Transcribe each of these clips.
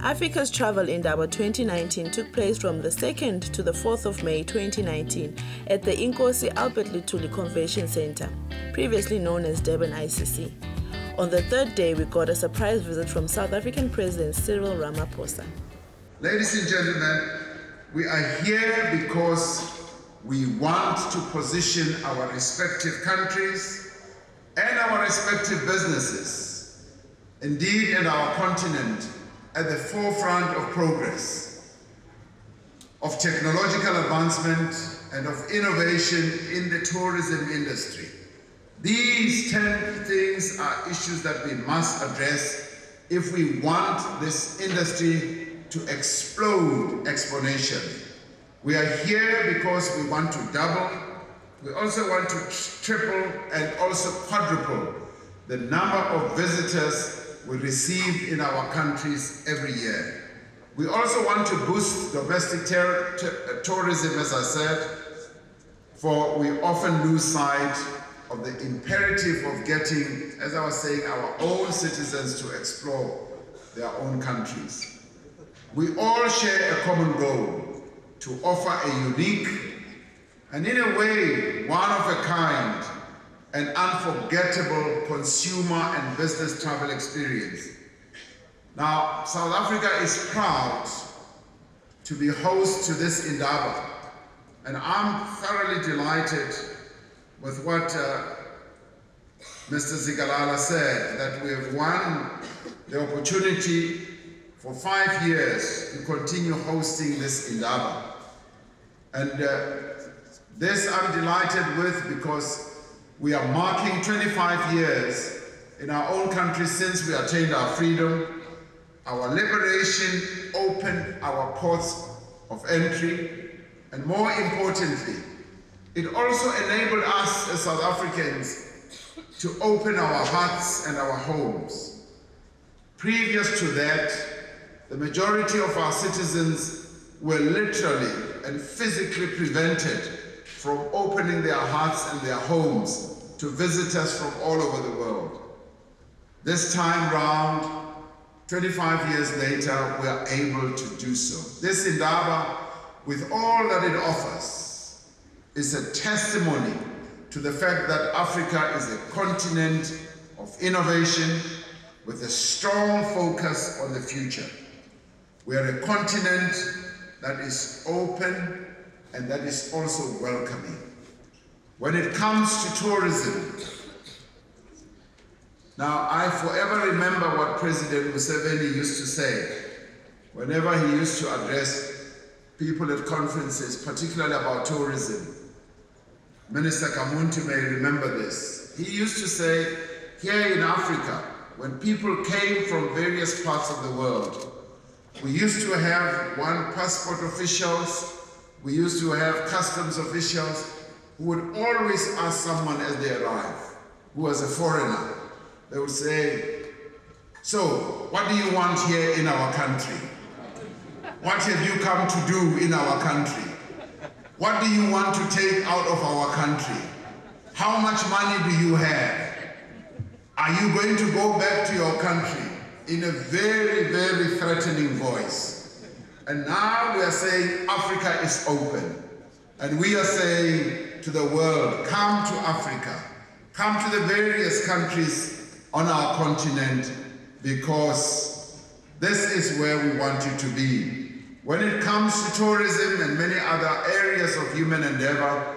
Africa's Travel Indaba 2019 took place from the 2nd to the 4th of May 2019 at the Inkosi Albert Lutuli Convention Center, previously known as Durban ICC. On the third day, we got a surprise visit from South African President Cyril Ramaphosa. Ladies and gentlemen, we are here because we want to position our respective countries and our respective businesses, indeed and our continent, at the forefront of progress, of technological advancement and of innovation in the tourism industry. These 10 things are issues that we must address if we want this industry to explode exponentially. We are here because we want to double, we also want to triple and also quadruple the number of visitors we receive in our countries every year. We also want to boost domestic tourism, as I said, for we often lose sight of the imperative of getting, as I was saying, our own citizens to explore their own countries. We all share a common goal to offer a unique and in a way one-of-a-kind and unforgettable consumer and business travel experience. Now, South Africa is proud to be host to this Indaba, and I'm thoroughly delighted with what Mr. Zikalala said, that we have won the opportunity for 5 years to continue hosting this Indaba. And this I'm delighted with because we are marking 25 years in our own country since we attained our freedom. Our liberation opened our ports of entry, and more importantly, it also enabled us as South Africans to open our hearts and our homes. Previous to that, the majority of our citizens were literally and physically prevented from opening their hearts and their homes to visitors from all over the world. This time round, 25 years later, we are able to do so. This Indaba, with all that it offers, is a testimony to the fact that Africa is a continent of innovation with a strong focus on the future. We are a continent that is open and that is also welcoming. When it comes to tourism, now I forever remember what President Museveni used to say whenever he used to address people at conferences, particularly about tourism. Minister Kamuntu may remember this. He used to say, here in Africa, when people came from various parts of the world, we used to have one passport officials, we used to have customs officials who would always ask someone as they arrive, who was a foreigner. They would say, so, what do you want here in our country? What have you come to do in our country? What do you want to take out of our country? How much money do you have? Are you going to go back to your country? In a very, very threatening voice. And now we are saying Africa is open. And we are saying to the world, come to Africa. Come to the various countries on our continent, because this is where we want you to be. When it comes to tourism and many other areas of human endeavor,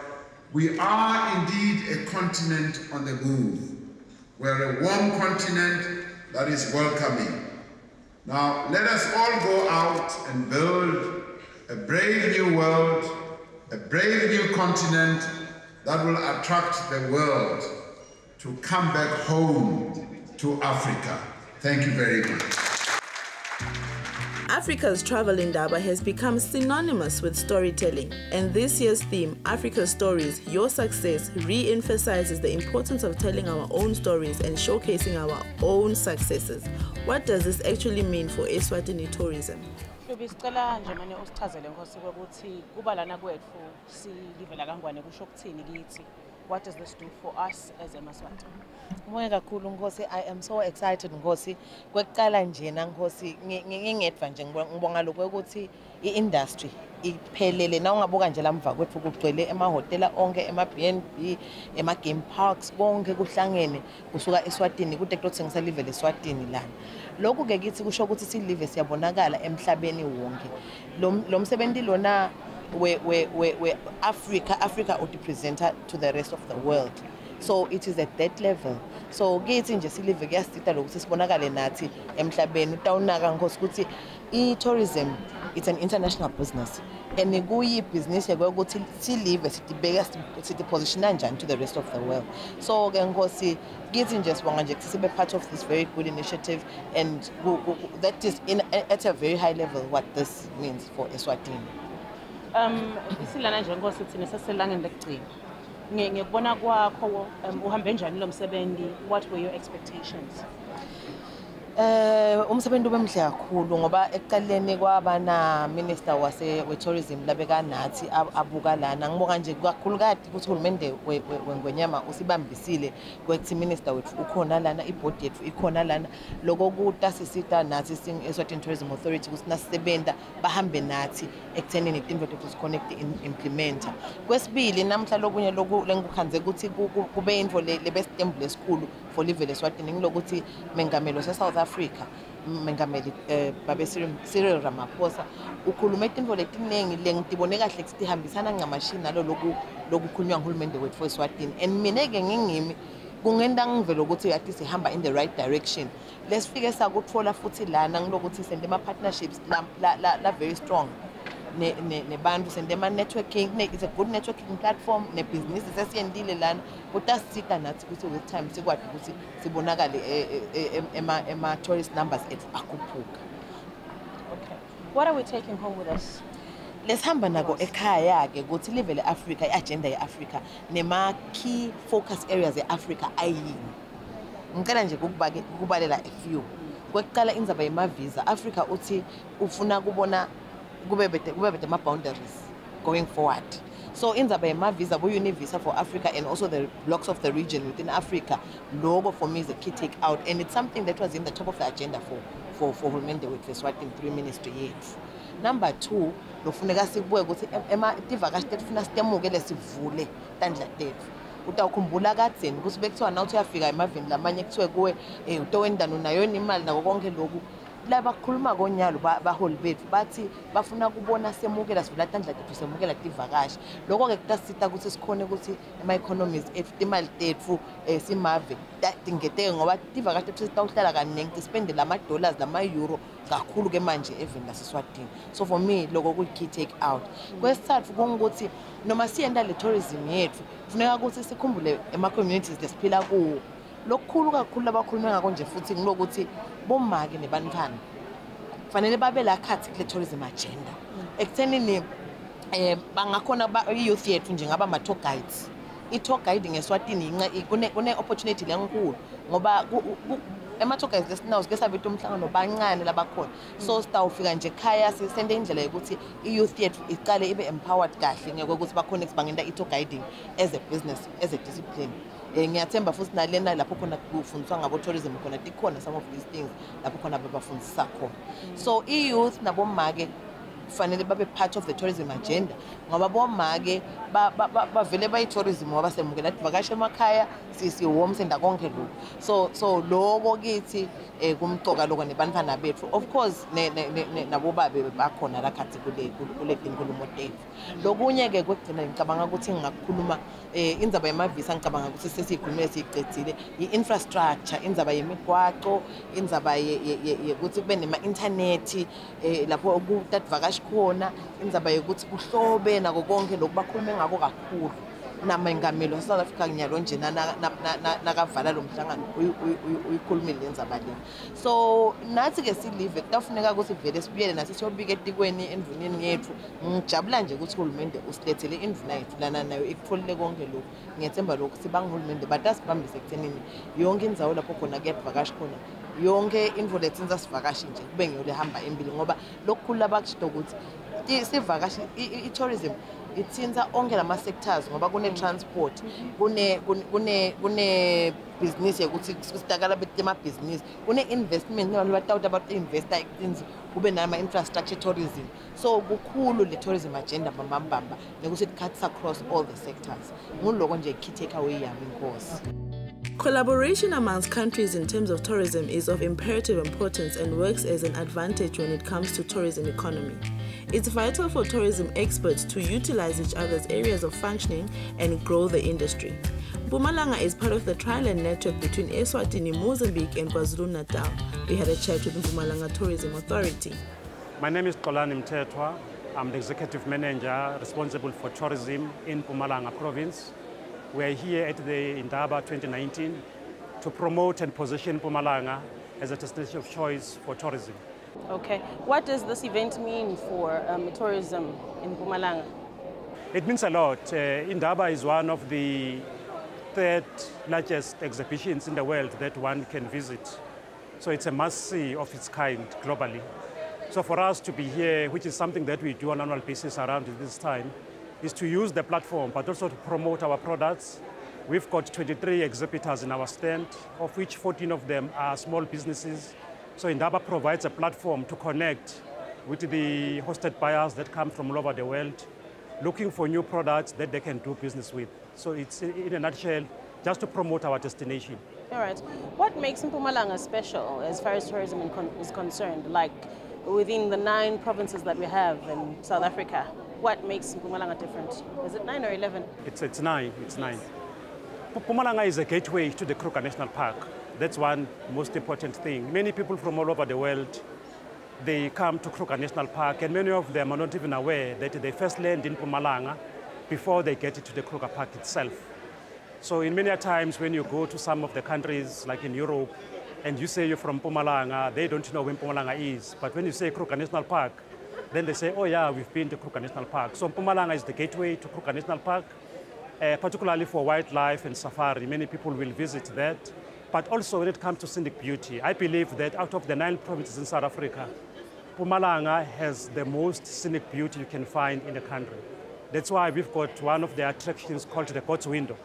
we are indeed a continent on the move. We're a warm continent that is welcoming. Now, let us all go out and build a brave new world, a brave new continent that will attract the world to come back home to Africa. Thank you very much. Africa's Travel Indaba has become synonymous with storytelling, and this year's theme, Africa's Stories, Your Success, re-emphasizes the importance of telling our own stories and showcasing our own successes. What does this actually mean for Eswatini tourism? Sicela nje manje usichazele Nkosi ukuthi kuba lana kwethu silivela kangwane kusho ukuthini kithi what does this do for us as eMaswati? Ngibonge kakhulu Nkosi. I am so excited Nkosi. Kwekuqala njena Nkosi ngingedva nje ngibonga lokho ukuthi iindustry iphelele na ungabuka nje lamva kwethu kugcwele emahotela onke ema-B&B ema-game parks konke kuhlangene kusuka eSwatini kude kuthengisa live leSwatini lana. Lokhu ke kithi kusho ukuthi silive siyabonakala emhlabeni wonke. Lo msebenzi lona we Africa would represent to the rest of the world. So it is at that level. So kithi nje silive kuyasita lokuthi sibonakale nathi emhlabeni utawunaka Nkosi ukuthi i-tourism it's an international business and kuyi business ukuthi silive sitibeka position njani to the rest of the world. So ke Nkosi kithi nje sibonga nje ukuthi sibe part of this very good initiative and that is at a very high level what this means for Eswatini. Isilana nje Nkosi thina seselangeni lekugcina. Ngikubona kwakho uhambe njani lo msebenzi, what were your expectations? Umsebenzi ubemhle kakhulu ngoba ekuqaleni kwabana minister we-tourism labeka nathi abuka lana ngibonga nje kakhulu kade ukuthi uhulumende weNgwenyama usibambisile kwethi minister wethu ukhona lana iboard yethu ikhona lana lokho kutasisita nathi Eswatini Tourism Authority ukuthi nasisebenta bahambe nathi ekuthenini izinto zethu siconnect implementer. Kwesibili namhla lokunye lengikukhanze ukuthi kube info lebestembu lesikhulu for live leSwatini ngilokuthi mengamelo se-South Africa mengameli babe Cyril Ramaphosa ukhuluma izinto letiningi lengitibone kahle ukuthi ihambisana ngamashini nalo lokukhulunywa nguhulumende wethu eSwatini and mina ke ngingimi kungenda ngivela ukuthi yathi sihamba in the right direction. Lesifike sakuthola futhi lana ngilokuthi sende ama partnerships la very strong nebantu sende ama networking it's a good networking platform ne business esiyendile lana kutasita nathi ukuthi with time sikwadi ukuthi sibonakale ema tourist numbers ethu akhuphuka. Okay, what are we taking home with us? Lesihamba nako ekhaya ke ukuthi live leAfrica iagenda yeAfrica nema key focus areas eAfrica ayini. Ngicela nje ukubalela a few. Kwekuqala indzaba yemavisa Africa uthi ufuna kubona kube bete ma boundaries going forward. So indzaba yemavisa visa for Africa and also the blocks of the region within Africa logo for me is a key take out and it's something that was in the top of the agenda for Hulumende wethu eSwatini Prime Minister yethu. Number 2 lofuneka sibuye ukuthi tivakashi tethu funa sitemuke lesivule tandla tethu. Utawukhumbula kadzeni ukuthi bekuthiwa na uthi uyafika emavini lamanye kuthiwe kuwe utowendana unayo imali nako konke lokhu laba kukhuluma ngonyalo baholi bethu bathi bafuna kubona semukela sivula tandla tethu semukela tivakashi. Lokho ke kutasita ukuthi sikhone ukuthi ama economies ethu imali tethu simave dingeteke ngoba tivakashi tethu sitawuhlala kaningi spend lama dollars lama euro kakhulu ke manje even laseSwatini. So for me lokho ku key take out. Kwesithathu kungukuthi noma siyenda le tourism yethu kufuneka ukuthi sikhumbule ema communities lesiphila kuwo. Lokukhulu kakhulu abakhuluma ngako nje futhi ngilokuthi bomake nebantwana kufanele babe la khathi kule tourism agenda ekuthenini bangakhona i-youth yethu nje ngaba ama-tour guides. I-tour guiding eSwatini kune opportunity lenkulu ngoba ema-tour guides lesinawo sike sabethu umhlangano bancane labakhona. So sitawufika nje ekhaya sisende indlela yokuthi i-youth yethu iqale ibe empowered kahle ngeke ukuthi bakhona bangenda i-tour guiding as a business as a discipline. Ngiyathemba futhi nalena lapho khona kufundiswa ngabo tourism khona tikhona some of these things lapho khona babafundisa khona. So i-youth nabomake kufanele babe part of the tourism agenda ngoba bomake bavele bayi-tourism ngoba semukela tivakashi emakhaya siwomsenda konke lokho. So lokho kithi kumcoka lokho nebantwana bethu of course nabobabe bakhona la khathi kule nkulumo tethu. Lokunye ke kwegcina ngicabanga ukuthi ngingakukhuluma indzaba yemavisa ngicabanga ukuthi sesiyikhulume siyiqedile i-infrastructure indzaba yemigwaqo indzaba ukuthi kube nema-internet lapho kutativakashi khona indzaba yokuthi kuhlobe nako konke lokhu bakhulume ngako kakhulu namengameli waseSouth Africa nyalo nje nakavala lo mhlangano uyikhulumile lendzaba le. So nathi ke silive kufuneka ukuthi vele sibuyele nathi siyobika etikweni endvuneni yethu. Ngijabula nje ukuthi uhulumende usilethele indvuna yethu lana nayo ikutholile konke lokhu. Ngiyethemba lokhu sibangihulumende batasibambise ekuthenini yonke indzawo lapho khona kuyadivakashi khona yonke info lethenza sivakashi nje kube ngiyole hamba embili ngoba lokukhulu abakusho ukuthi sivakashi i-tourism ithinta onke lama sectors ngoba kune transport, kune business ukuthi sitakala betema business, kune investment nabantu batawuta about investor things kube nama infrastructure tourism. So kukhulu le tourism agenda bambamba nekuthi it cuts across all the sectors. Nguloko nje key takeaway yami inkosi. Collaboration amongst countries in terms of tourism is of imperative importance and works as an advantage when it comes to tourism economy. It's vital for tourism experts to utilize each other's areas of functioning and grow the industry. Mpumalanga is part of the trial-and network between Eswatini, Mozambique and KwaZulu-Natal. We had a chat with the Mpumalanga Tourism Authority. My name is Xolani Mthethwa. I'm the Executive Manager responsible for tourism in Mpumalanga Province. We are here at the Indaba 2019 to promote and position Mpumalanga as a destination of choice for tourism. Okay. What does this event mean for tourism in Mpumalanga? It means a lot. Indaba is one of the third largest exhibitions in the world that one can visit. So it's a must-see of its kind globally. So for us to be here, which is something that we do on an annual basis around this time, is to use the platform, but also to promote our products. We've got 23 exhibitors in our stand, of which 14 of them are small businesses. So Indaba provides a platform to connect with the hosted buyers that come from all over the world, looking for new products that they can do business with. So it's, in a nutshell, just to promote our destination. All right. What makes Mpumalanga special as far as tourism is concerned? Like within the 9 provinces that we have in South Africa, what makes Mpumalanga different? Is it 9 or 11? It's 9. It's 9. Mpumalanga is a gateway to the Kruger National Park. That's one most important thing. Many people from all over the world, they come to Kruger National Park, and many of them are not even aware that they first land in Mpumalanga before they get to the Kruger Park itself. So in many times when you go to some of the countries, like in Europe, and you say you're from Mpumalanga, they don't know where Mpumalanga is. But when you say Kruger National Park, then they say, oh yeah, we've been to Kruger National Park. So Mpumalanga is the gateway to Kruger National Park, particularly for wildlife and safari. Many people will visit that. But also when it comes to scenic beauty, I believe that out of the 9 provinces in South Africa, Mpumalanga has the most scenic beauty you can find in the country. That's why we've got one of the attractions called the God's Window,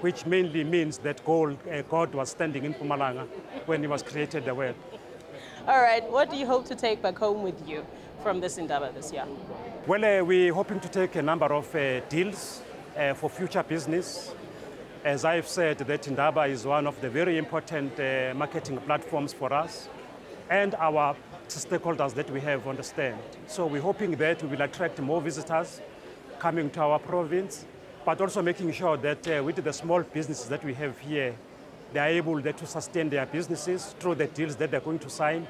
which mainly means that God was standing in Mpumalanga when he was created the world. All right, what do you hope to take back home with you from this Indaba this year? Well, we're hoping to take a number of deals for future business. As I've said, that Indaba is one of the very important marketing platforms for us and our stakeholders that we have on the stand. So we're hoping that we will attract more visitors coming to our province, but also making sure that with the small businesses that we have here, they are able to sustain their businesses through the deals that they're going to sign,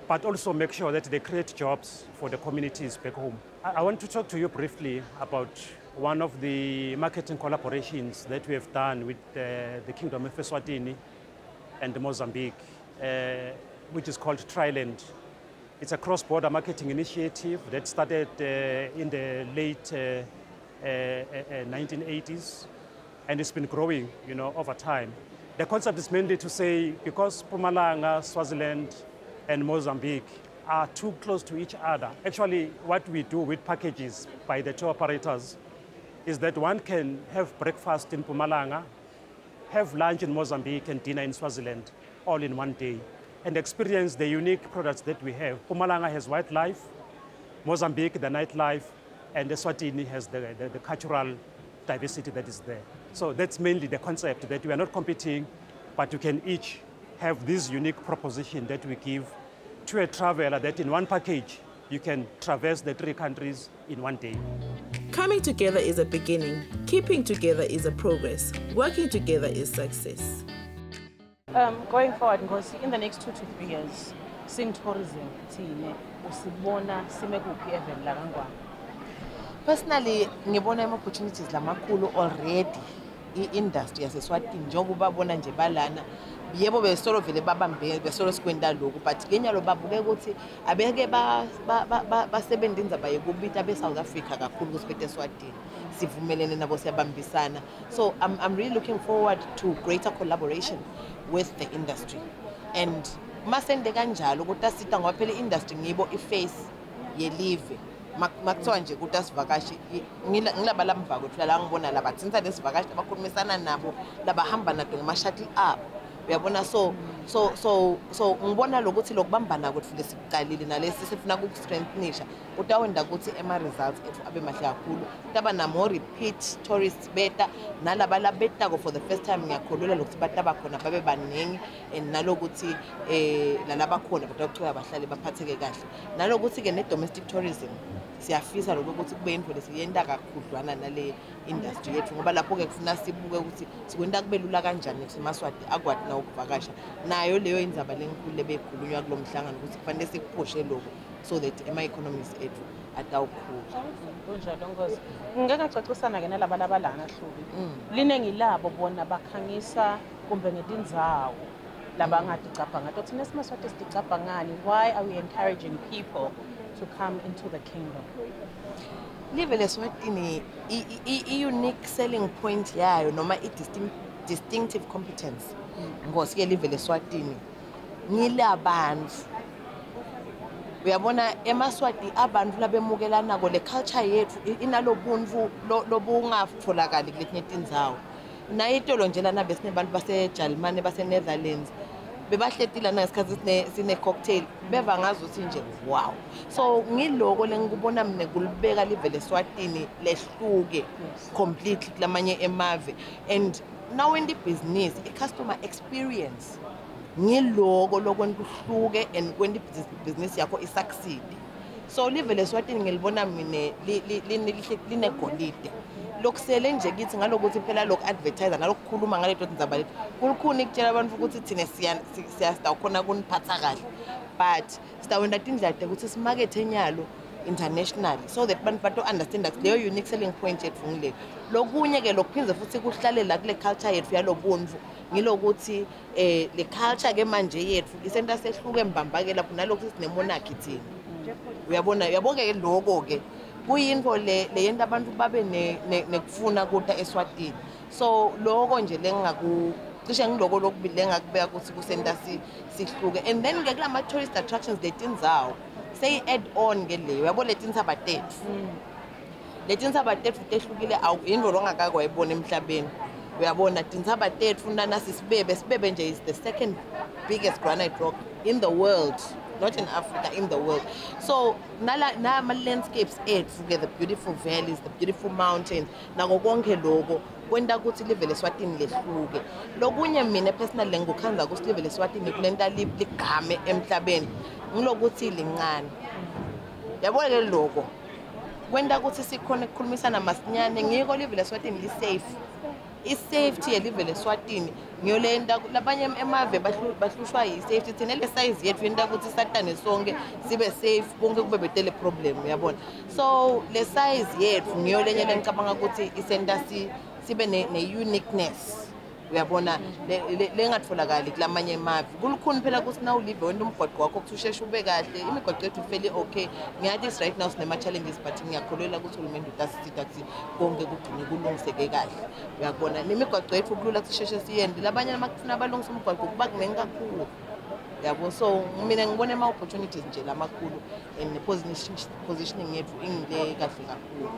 but also make sure that they create jobs for the communities back home. I want to talk to you briefly about one of the marketing collaborations that we have done with the Kingdom of Eswatini and Mozambique, which is called Triland. It's a cross-border marketing initiative that started in the late 1980s, and it's been growing, over time. The concept is mainly to say, because Mpumalanga, Swaziland, and Mozambique are too close to each other. Actually, what we do with packages by the tour operators is that one can have breakfast in Mpumalanga, have lunch in Mozambique, and dinner in Swaziland, all in one day, and experience the unique products that we have. Mpumalanga has wildlife, Mozambique, the nightlife, and Eswatini has the cultural diversity that is there. So that's mainly the concept, that we are not competing, but you can each have this unique proposition that we give to a traveler, that in one package, you can traverse the 3 countries in one day. Coming together is a beginning. Keeping together is a progress. Working together is success. Going forward, because in the next 2 to 3 years, seeing tourism, personally, ngibona ama-opportunities lamakhulu already i-industry yaseswatini njengoba babona nje balana yebo besolo vele babambe besolo sikwenda lokhu, but kenyalo babuke ukuthi abeke basebenza indaba yokubita be-South Africa kakhulu kusiphethe eSwatini, sivumelene nabo siyabambisana. So I'm really looking forward to greater collaboration with the industry, and masende kanjalo ukuthi asita ngoba phela i-industry ngibo i-face yelive. makuthiwa nje ukuthi asivakashi ngilaba lamva kwethu la ngibona laba tsinza lesivakashi abakhulumisana nabo labahamba nado ngama-shuttle up uyabona so ngibona lokuthi lokubambana kwethu lesikuqalile nalesi sifuna ukustrengthenisha utawenda ukuthi results ethu abe mahle kakhulu utaba namo repeat tourists beta nalaba labetako for the first time ngiyakholelwa lokuthi bataba khona babe baningi and nalokuthi lalaba khona batawuchula abahlali baphatheke kahle nalokuthi ke ne domestic tourism siyafisa lokuthi kube into lesiyenda kakhudlwana nale industry yethu ngoba lapho ke kufuna sibuke ukuthi sikwenda kube lula kanjani kusemaswati akwati na ukuvakasha nayo leyo indzaba lenkulu lebekhulunywa kulomhlangano ukuthi kufanele sikuphoshe lokho so that economies ethu atawukhula kunjalo ngozi ngeke ngacacisana ke nalaba labalana hlubi linengi labo bona bakhangisa kumbe ngedindzawo labangaticapha ngato thina simaswati siticapha ngani why are we encouraging people to come into the kingdom? Live leswatini unique selling point yayo noma distinctive competence ngosi ke live leswatini ngilabantu uyabona emaswati abantu labemukelana ko le culture yethu inalobuntu lobungatholakali kulethe tindzawo nayitolo nje lana besinebantu baseJalimane baseNetherlands bebahletila ngesikhathi sine cocktail beva ngazo uthi nje wow so ngiloko lengikubona mina kulibeka live leswatini lehluke completely kulamanye emave and now in the business a customer experience ngiloko lokwenta uhluke and kwenta business yakho isucceed so live leswatini ngilibona mina line golide lokusele nje kithi ngalokuthi phela lokho advertiser nalokukhuluma ngale dot ndzaba lethu kulukhuni ukutshela abantu ukuthi thina siyasta khona kuniphatha kahle but sitawenda tindlela ukuthi simarket enyalo international so that abantu bato understand that leyo unique selling point yethu ngile lokunye ke lokuphinze futhi kuhlalela kule culture yethu yalobuntu ngilokuthi le culture ke manje yethu isenta sehluke mbamba ke lapho nalokho sine monarchy thina uyabona ke lokho ke kuyinto leyenta abantu babe nekufuna kuta eSwatini so lokho nje lengakucishe ngiloko lokubili ngakubeka ukuthi kusenta sihluke and then ke kulama tourist attractions letinzawo say add on ke leyo yabo letintsaba tethu tehlukile awuyinto longakake wayibona emhlabeni uyabona tintsaba tethu nana sibebe nje is the second biggest granite rock in the world not in Africa, in the world. So, nama landscapes the beautiful valleys, the beautiful mountains, nako konke lokho kwenda ukuthi live leswatini lehluke. Lokunye mina personally ngikukhanza ukuthi live leswatini kulenta ligame emhlabeni. Ngilokuthi lincane. Yabona ke lokho. Kwenda ukuthi sikhona ukukhulumisana masinyane ngiko live leswatini li safe. I-safety yelive leswatini ngiyolenda labanye emave bahlushwa yi-safety thina le size yethu yenta ukuthi satane sonke sibe safe konke kube betele problem uyabona so le size yethu ngiyolenye lencabanga ukuthi isenta sibe ne-uniqueness uyabona lengatfolakali kulamanye emave kulukhuni phela ukuthi na ulive wenda umgwaqo wakho ukuthi usheshe ube kahle imigwaqo yethu ifeli okay ngiyathi right now sinema-challenges but ngiyakholelwa ukuthi uhulumende utasisita ukuthi konke kugcine kulungiseke kahle uyabona nemigwaqo yethu kulula ukuthi sheshe siyende labanye amakufuna abalungisa umgwaqo kuba kuningi kakhulu yabo so mina ngibona ama-opportunities nje lamakhulu and positioning yethu ingile kahle kakhulu.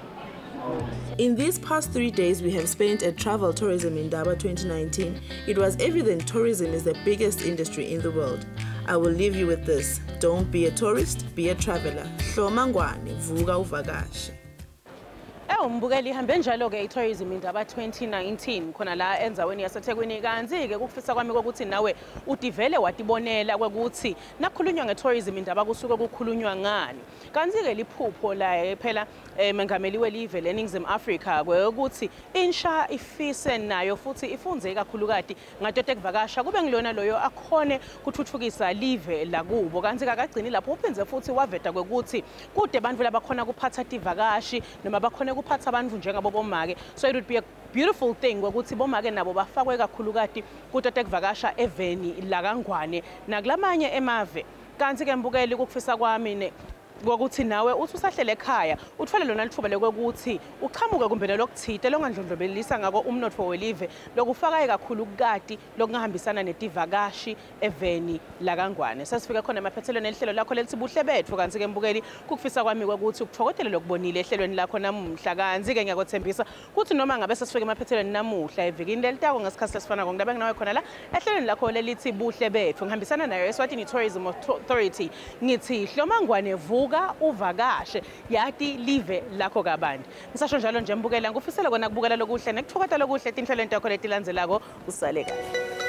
In these past 3 days we have spent at Travel Tourism Indaba 2019, it was evident tourism is the biggest industry in the world. I will leave you with this. Don't be a tourist, be a traveler. Hloma ngwane, vuka uvakashe. Umbukeli ihambe njalo ke i-Tourism Indaba 2019 khona la enzaweni yaseThekwini kanzi ke kufisa kwami ukuthi nawe udivele watibonela ukuthi nakhulunywa nge-Tourism Indaba kusuke kukhulunywa ngani kanzi ke liphupho la phela mengameli welive leNingizimu Afrika ukuthi insha ifise nayo futhi ifunze kakhulukati ngadote kuvakasha kube ngilona loyo akhone kuthuthukisa live lakubo kanzi kakagcini lapho uphinze futhi waveta ukuthi kude abantu labakhona kuphatha tivakashi noma bakhona kuphatha abantu njengabo bomake so it would be a beautiful thing ukuthi bomake nabo bafakwe kakhulukati kudote kuvakasha eveni la kangwane nakulamanye emave kanzi ke mbukeli ukufisa kwami kokuthi nawe uthi usahlele ekhaya uthole lona lithuba lokuthi uqhamuke kumbe lokuthite longandlondlobelisa ngako umnotho welive lokufakaye kakhulu ukati lokungahambisana netivakashi eveni la kaNgwane. Sasifika khona emaphethelweni ehlelo lakho lelithi Buhle Betfu kanti ke mbukeli kukufisa kwami ukuthi ukuthokotele lokubonile ehlelweni lakho namuhla kanti ke ngiyakothembisa ukuthi noma ngabe sesifika emaphethelweni namuhla evikini lelitako ngesikhathi lesifana ngokungabe nginawe khona la ehlelweni lakho lelithi Buhle Betfu ngihambisana nayo eSwatini Tourism Authority ngithi hloma Ngwane vuka uvakashe yati live lakho kabandi. Ngisasho njalo nje mbukela ngufisela kona kubukela lokuhle nekuthokota lokuhle etinhlelweni takho letilandzelako usale kahle.